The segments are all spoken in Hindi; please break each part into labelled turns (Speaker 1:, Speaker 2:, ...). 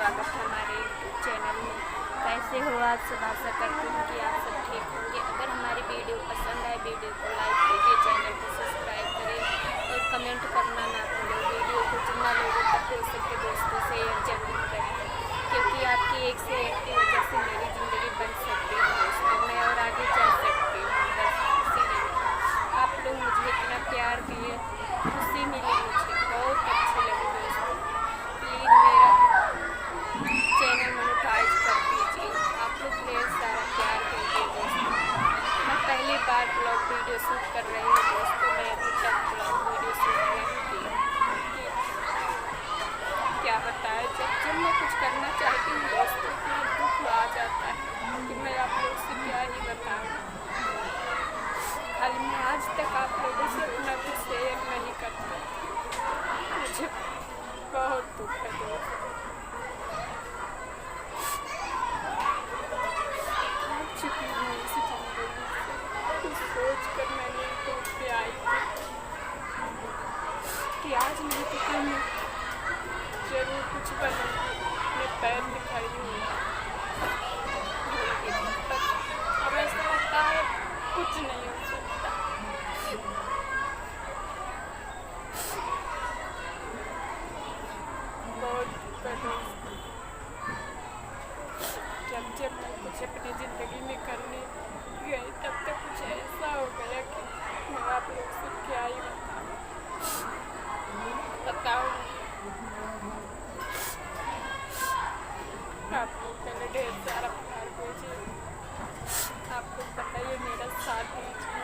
Speaker 1: स्वागत है हमारे यूट्यूब चैनल में। कैसे हो आप सब? आशा करती हूँ कि आप सब ठीक होंगे। अगर हमारी वीडियो पसंद आए वीडियो को लाइक कीजिए, चैनल को सब्सक्राइब करें और कमेंट करना ना भूलें। वीडियो को जितना लोगों तक हो सके दोस्तों से शेयर जरूर करें, क्योंकि आपकी एक से एक की वजह से मेरी ज़िंदगी बन सकती है दोस्तों, मैं और आगे जा सकती हूँ। बस इसीलिए आप लोग मुझे इतना प्यार दिए, खुशी मिली, मुझे बहुत अच्छी लगी दोस्तों। प्लीज़ मेरा चैनल मोनेटाइज कर दीजिए। आप लोग ढेर सारा प्यार दीजिए दोस्तों। मैं पहली बार ब्लॉग वीडियो शूट कर रही हूँ दोस्तों। मैं अभी तक ब्लॉग वीडियो शूट नहीं की। क्या बताएं, जब मैं कुछ करना चाहती हूँ दोस्तों इतना दुख आ जाता है कि मैं आप लोग से क्या ही बताऊँ। खाली मैं आज तक आप लोगों से अपना कुछ शेयर नहीं करता। मुझे बहुत दुख है दोस्तों। थक चुकी हूँ इस जिंदगी से। कुछ सोच कर मैंने यूट्यूब पे आई थी कि आज नहीं तो कल मैं जरूर कुछ बनूँगी, अपने पैर दिखाई हूँ। अब ऐसा लगता है कुछ नहीं हो सकता। बहुत दुख है दोस्तों। जब मैं कुछ अपनी ज़िंदगी में करने गई तब तक कुछ ऐसा हो गया कि मैं आप लोग से क्या ही बताऊँ। आप लोग पहले ढेर सारा प्यार दीजिए, आप लोग बताइए, मेरा साथ दीजिए।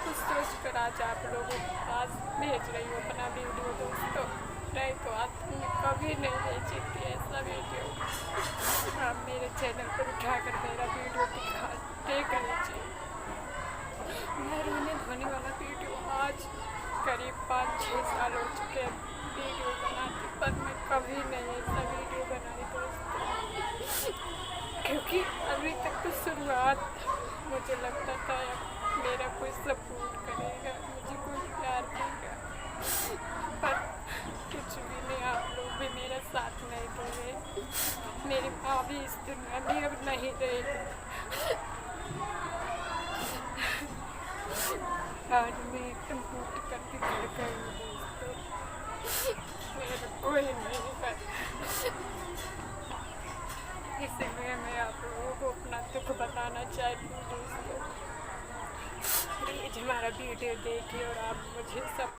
Speaker 1: कुछ सोच कर आज आप लोगों के पास भेज रही हूँ अपना वीडियो दोस्तों। नहीं तो आज मैं कभी नहीं भेजी थी ऐसा वीडियो। आप मेरे चैनल पर उठाकर मेरा वीडियो देखा लीजिए। मैं रोने धोने वाला वीडियो आज करीब 5-6 साल हो चुके हैं वीडियो बनाती, पर मैं कभी नहीं ऐसा वीडियो बनाई दोस्तों, क्योंकि अभी तक तो शुरुआत मुझे लगता था मेरा कोई सपोर्ट करेगा, मुझे कोई प्यार देगा, पर कुछ भी नहीं। आप लोग भी मेरा साथ नहीं दे रहे। मेरी माँ भी इस दुनिया में अब नहीं रहेगी। आज मैं एकदम टूट करके गिर गई हूँ दोस्तों। मेरा कोई नहीं है, इसलिए मैं आप लोगों को अपना दुख बताना चाहती हूँ दोस्तों। प्लीज़ हमारा वीडियो देखिए और आप मुझे सब